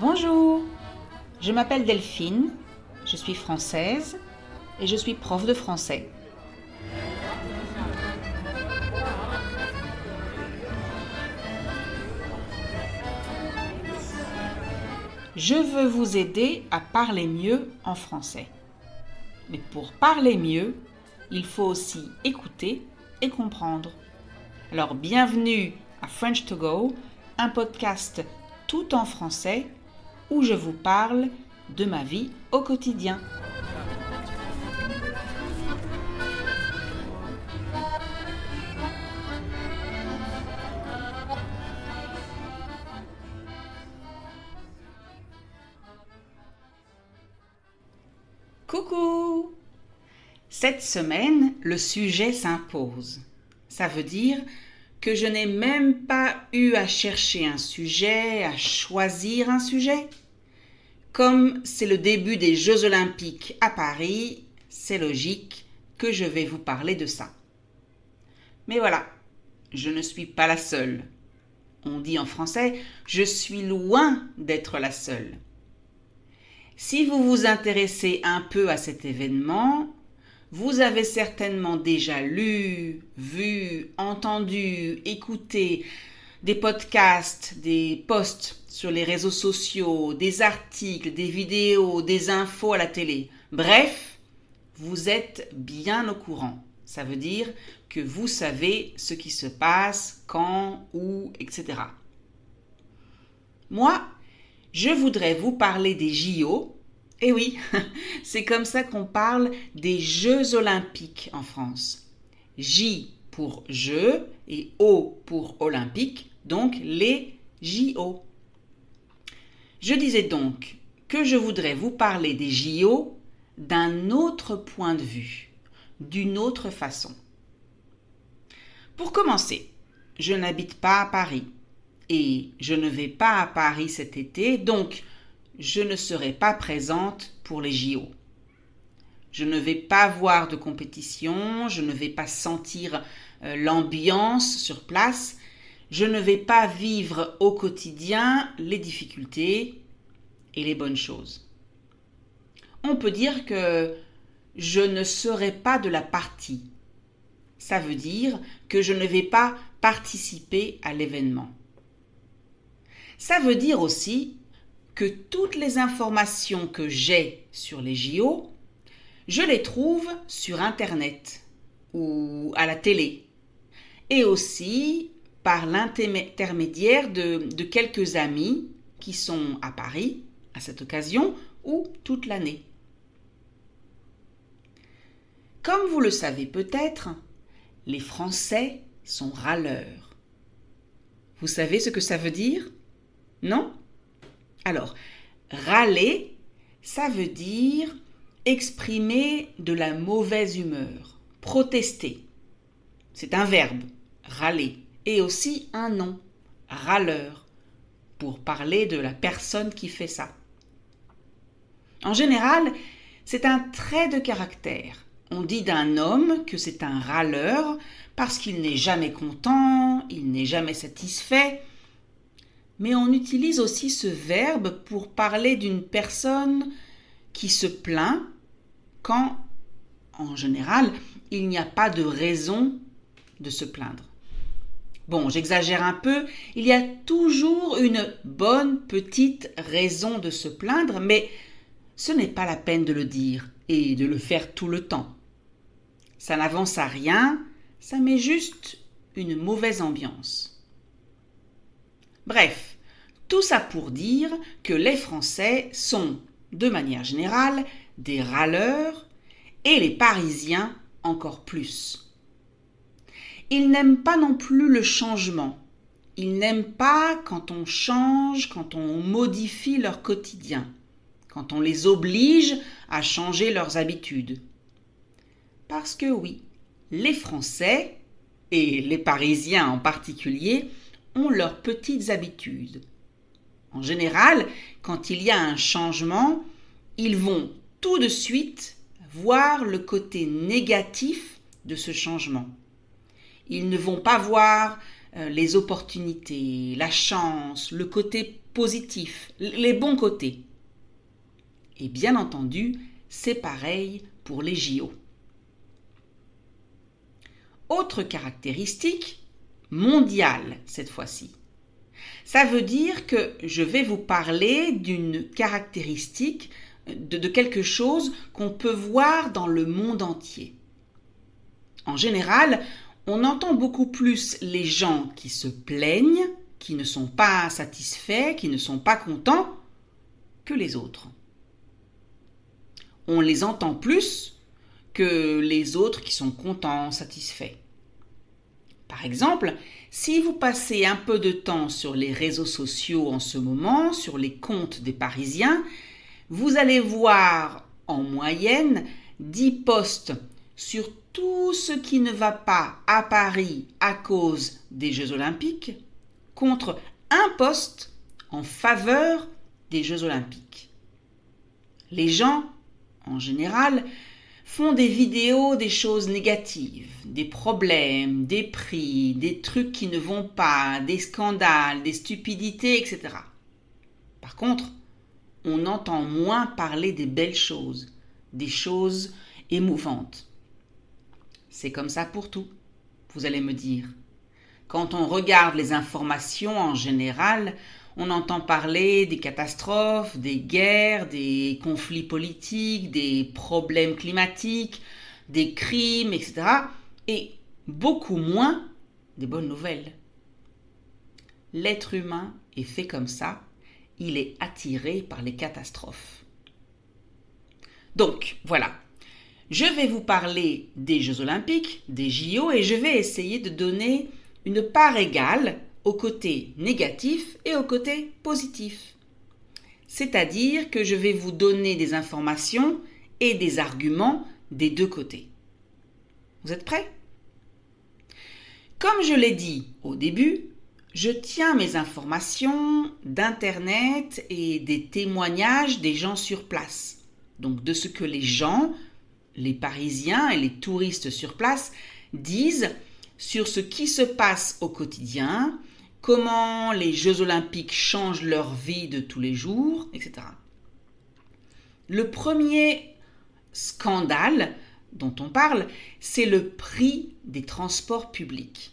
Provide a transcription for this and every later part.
Bonjour, je m'appelle Delphine, je suis française et je suis prof de français. Je veux vous aider à parler mieux en français. Mais pour parler mieux, il faut aussi écouter et comprendre. Alors bienvenue à French to Go, un podcast tout en français où je vous parle de ma vie au quotidien. Coucou! Cette semaine, le sujet s'impose. Ça veut dire que je n'ai même pas eu à chercher un sujet, à choisir un sujet. Comme c'est le début des Jeux Olympiques à Paris, c'est logique que je vais vous parler de ça. Mais voilà, je ne suis pas la seule. On dit en français, je suis loin d'être la seule. Si vous vous intéressez un peu à cet événement, vous avez certainement déjà lu, vu, entendu, écouté des podcasts, des posts sur les réseaux sociaux, des articles, des vidéos, des infos à la télé. Bref, vous êtes bien au courant. Ça veut dire que vous savez ce qui se passe, quand, où, etc. Moi, je voudrais vous parler des JO. Eh oui, c'est comme ça qu'on parle des Jeux Olympiques en France. J pour Jeux et O pour Olympique, donc les JO. Je disais donc que je voudrais vous parler des JO d'un autre point de vue, d'une autre façon. Pour commencer, je n'habite pas à Paris et je ne vais pas à Paris cet été, donc je ne serai pas présente pour les JO. Je ne vais pas voir de compétition, je ne vais pas sentir l'ambiance sur place, je ne vais pas vivre au quotidien les difficultés et les bonnes choses. On peut dire que je ne serai pas de la partie. Ça veut dire que je ne vais pas participer à l'événement. Ça veut dire aussi que toutes les informations que j'ai sur les JO, je les trouve sur Internet ou à la télé et aussi par l'intermédiaire de quelques amis qui sont à Paris à cette occasion ou toute l'année. Comme vous le savez peut-être, les Français sont râleurs. Vous savez ce que ça veut dire? Non? Alors, râler, ça veut dire exprimer de la mauvaise humeur, protester. C'est un verbe, râler, et aussi un nom, râleur, pour parler de la personne qui fait ça. En général, c'est un trait de caractère. On dit d'un homme que c'est un râleur parce qu'il n'est jamais content, il n'est jamais satisfait. Mais on utilise aussi ce verbe pour parler d'une personne qui se plaint quand, en général, il n'y a pas de raison de se plaindre. Bon, j'exagère un peu, il y a toujours une bonne petite raison de se plaindre, mais ce n'est pas la peine de le dire et de le faire tout le temps. Ça n'avance à rien, ça met juste une mauvaise ambiance. Bref, tout ça pour dire que les Français sont, de manière générale, des râleurs et les Parisiens encore plus. Ils n'aiment pas non plus le changement. Ils n'aiment pas quand on change, quand on modifie leur quotidien, quand on les oblige à changer leurs habitudes. Parce que oui, les Français, et les Parisiens en particulier, ont leurs petites habitudes. En général, quand il y a un changement, ils vont tout de suite voir le côté négatif de ce changement. Ils ne vont pas voir les opportunités, la chance, le côté positif, les bons côtés. Et bien entendu, c'est pareil pour les JO. Autre caractéristique, mondiale cette fois-ci. Ça veut dire que je vais vous parler d'une caractéristique, de quelque chose qu'on peut voir dans le monde entier. En général, on entend beaucoup plus les gens qui se plaignent, qui ne sont pas satisfaits, qui ne sont pas contents, que les autres. On les entend plus que les autres qui sont contents, satisfaits. Par exemple, si vous passez un peu de temps sur les réseaux sociaux en ce moment, sur les comptes des Parisiens, vous allez voir en moyenne 10 posts sur tout ce qui ne va pas à Paris à cause des Jeux Olympiques contre un post en faveur des Jeux Olympiques. Les gens, en général, font des vidéos des choses négatives, des problèmes, des prix, des trucs qui ne vont pas, des scandales, des stupidités, etc. Par contre, on entend moins parler des belles choses, des choses émouvantes. C'est comme ça pour tout, vous allez me dire. Quand on regarde les informations en général, on entend parler des catastrophes, des guerres, des conflits politiques, des problèmes climatiques, des crimes, etc. Et beaucoup moins des bonnes nouvelles. L'être humain est fait comme ça, il est attiré par les catastrophes. Donc, voilà. Je vais vous parler des Jeux Olympiques, des JO, et je vais essayer de donner une part égale au côté négatif et au côté positif. C'est-à-dire que je vais vous donner des informations et des arguments des deux côtés. Vous êtes prêts? Comme je l'ai dit au début, je tiens mes informations d'Internet et des témoignages des gens sur place. Donc de ce que les gens, les Parisiens et les touristes sur place disent sur ce qui se passe au quotidien, comment les Jeux Olympiques changent leur vie de tous les jours, etc. Le premier scandale dont on parle, c'est le prix des transports publics.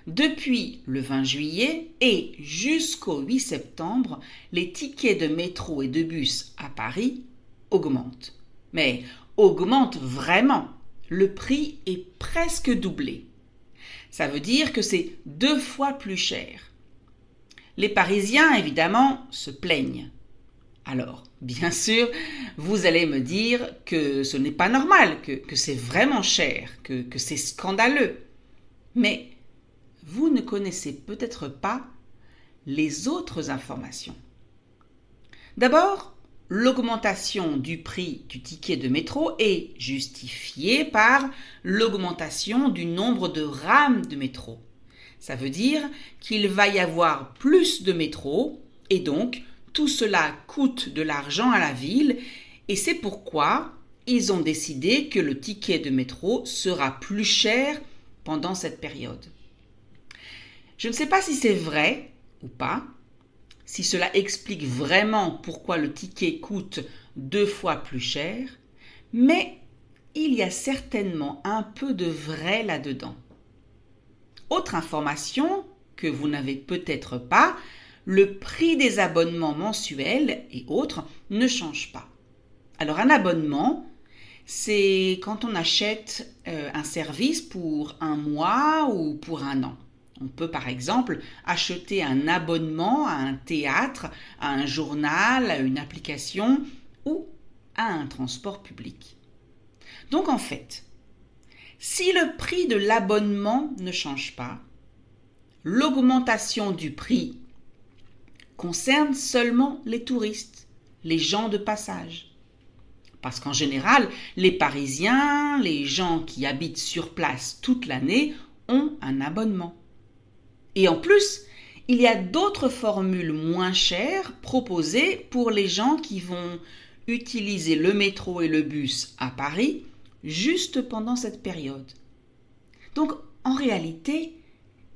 Depuis le 20 juillet et jusqu'au 8 septembre, les tickets de métro et de bus à Paris augmentent. Mais augmentent vraiment. Le prix est presque doublé. Ça veut dire que c'est 2 fois plus cher. Les Parisiens, évidemment, se plaignent. Alors, bien sûr, vous allez me dire que ce n'est pas normal, que c'est vraiment cher, que c'est scandaleux. Mais vous ne connaissez peut-être pas les autres informations. D'abord, l'augmentation du prix du ticket de métro est justifiée par l'augmentation du nombre de rames de métro. Ça veut dire qu'il va y avoir plus de métro et donc tout cela coûte de l'argent à la ville et c'est pourquoi ils ont décidé que le ticket de métro sera plus cher pendant cette période. Je ne sais pas si c'est vrai ou pas, si cela explique vraiment pourquoi le ticket coûte 2 fois plus cher, mais il y a certainement un peu de vrai là-dedans. Autre information que vous n'avez peut-être pas, le prix des abonnements mensuels et autres ne change pas. Alors un abonnement, c'est quand on achète un service pour 1 mois ou pour 1 an. On peut par exemple acheter un abonnement à un théâtre, à un journal, à une application ou à un transport public. Donc en fait, si le prix de l'abonnement ne change pas, l'augmentation du prix concerne seulement les touristes, les gens de passage. Parce qu'en général, les Parisiens, les gens qui habitent sur place toute l'année ont un abonnement. Et en plus, il y a d'autres formules moins chères proposées pour les gens qui vont utiliser le métro et le bus à Paris juste pendant cette période. Donc, en réalité,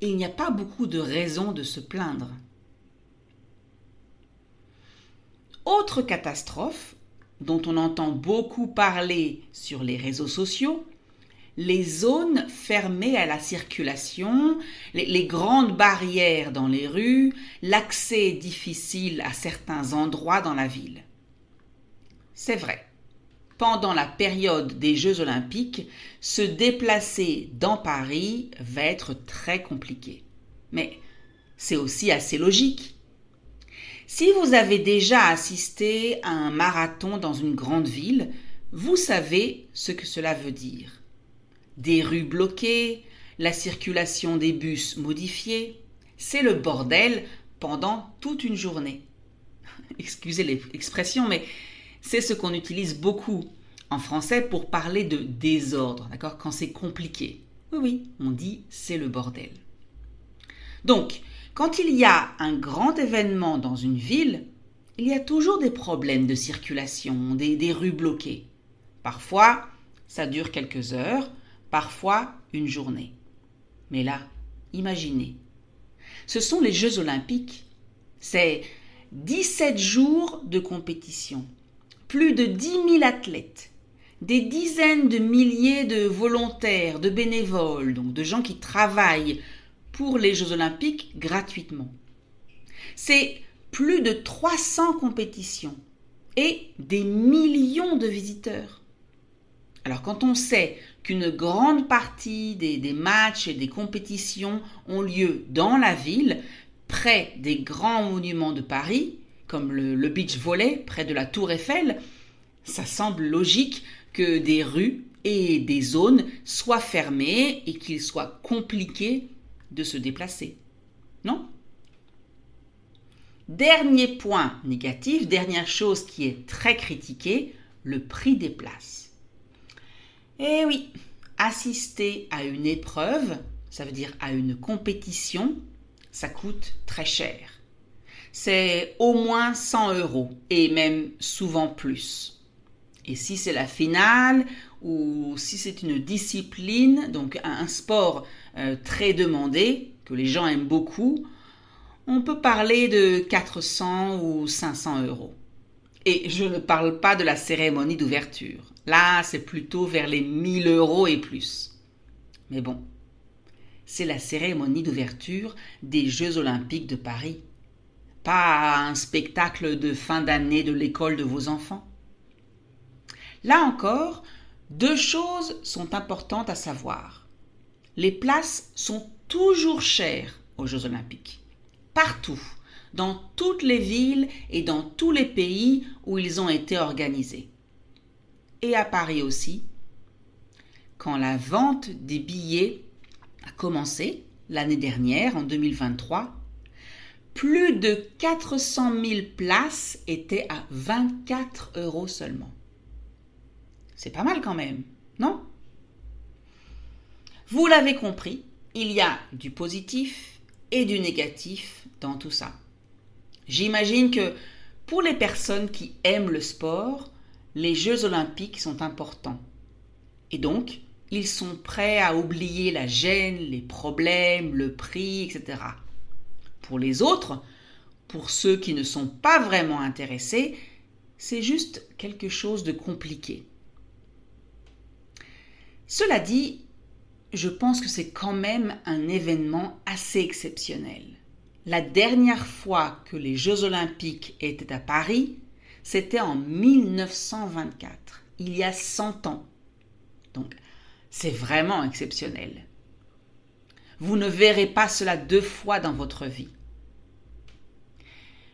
et il n'y a pas beaucoup de raisons de se plaindre. Autre catastrophe dont on entend beaucoup parler sur les réseaux sociaux, les zones fermées à la circulation, les grandes barrières dans les rues, l'accès difficile à certains endroits dans la ville. C'est vrai, pendant la période des Jeux Olympiques, se déplacer dans Paris va être très compliqué. Mais c'est aussi assez logique. Si vous avez déjà assisté à un marathon dans une grande ville, vous savez ce que cela veut dire. Des rues bloquées, la circulation des bus modifiée, c'est le bordel pendant toute une journée. Excusez l'expression, mais c'est ce qu'on utilise beaucoup en français pour parler de désordre, d'accord, quand c'est compliqué. Oui, on dit c'est le bordel. Donc, quand il y a un grand événement dans une ville, il y a toujours des problèmes de circulation, des rues bloquées. Parfois, ça dure quelques heures, parfois une journée. Mais là, imaginez, ce sont les Jeux Olympiques. C'est 17 jours de compétition, plus de 10 000 athlètes, des dizaines de milliers de volontaires, de bénévoles, donc de gens qui travaillent pour les Jeux Olympiques gratuitement. C'est plus de 300 compétitions et des millions de visiteurs. Alors quand on sait qu'une grande partie des matchs et des compétitions ont lieu dans la ville, près des grands monuments de Paris, comme le beach volley près de la Tour Eiffel, ça semble logique que des rues et des zones soient fermées et qu'il soit compliqué de se déplacer. Non ? Dernier point négatif, dernière chose qui est très critiquée, le prix des places. Eh oui, assister à une épreuve, ça veut dire à une compétition, ça coûte très cher. C'est au moins 100 € et même souvent plus. Et si c'est la finale ou si c'est une discipline, donc un sport très demandé, que les gens aiment beaucoup, on peut parler de 400 ou 500 €. Et je ne parle pas de la cérémonie d'ouverture. Là, c'est plutôt vers les 1000 € et plus. Mais bon, c'est la cérémonie d'ouverture des Jeux Olympiques de Paris. Pas un spectacle de fin d'année de l'école de vos enfants. Là encore, deux choses sont importantes à savoir. Les places sont toujours chères aux Jeux Olympiques. Partout, dans toutes les villes et dans tous les pays où ils ont été organisés. Et à Paris aussi, quand la vente des billets a commencé l'année dernière, en 2023, plus de 400 000 places étaient à 24 € seulement. C'est pas mal quand même, non ? Vous l'avez compris, il y a du positif et du négatif dans tout ça. J'imagine que pour les personnes qui aiment le sport, les Jeux Olympiques sont importants. Et donc, ils sont prêts à oublier la gêne, les problèmes, le prix, etc. Pour les autres, pour ceux qui ne sont pas vraiment intéressés, c'est juste quelque chose de compliqué. Cela dit, je pense que c'est quand même un événement assez exceptionnel. La dernière fois que les Jeux Olympiques étaient à Paris, c'était en 1924, il y a 100 ans. Donc, c'est vraiment exceptionnel. Vous ne verrez pas cela 2 fois dans votre vie.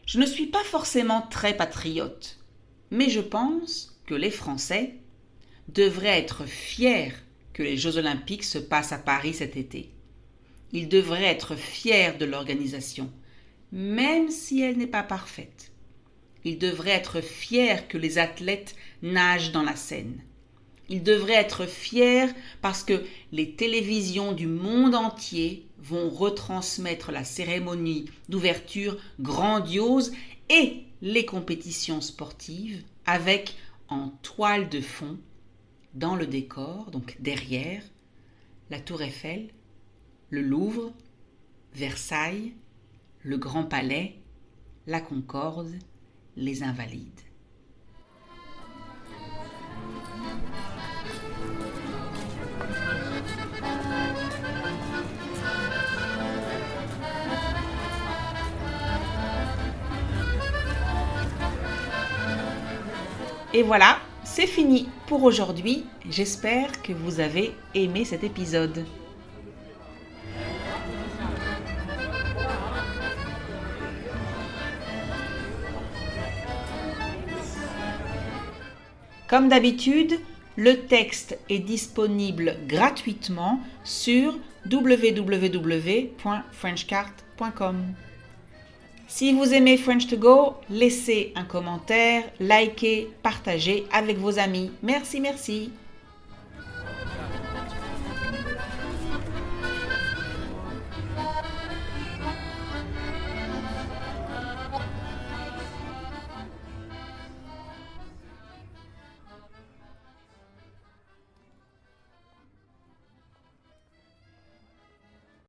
Je ne suis pas forcément très patriote, mais je pense que les Français devraient être fiers que les Jeux Olympiques se passent à Paris cet été. Ils devraient être fiers de l'organisation, même si elle n'est pas parfaite. Ils devraient être fiers que les athlètes nagent dans la Seine. Ils devraient être fiers parce que les télévisions du monde entier vont retransmettre la cérémonie d'ouverture grandiose et les compétitions sportives avec en toile de fond, dans le décor, donc derrière, la Tour Eiffel, le Louvre Versailles, le Grand Palais, la Concorde, les Invalides. Et voilà, c'est fini pour aujourd'hui. J'espère que vous avez aimé cet épisode. Comme d'habitude, le texte est disponible gratuitement sur www.frenchcart.com. Si vous aimez French to Go, laissez un commentaire, likez, partagez avec vos amis. Merci.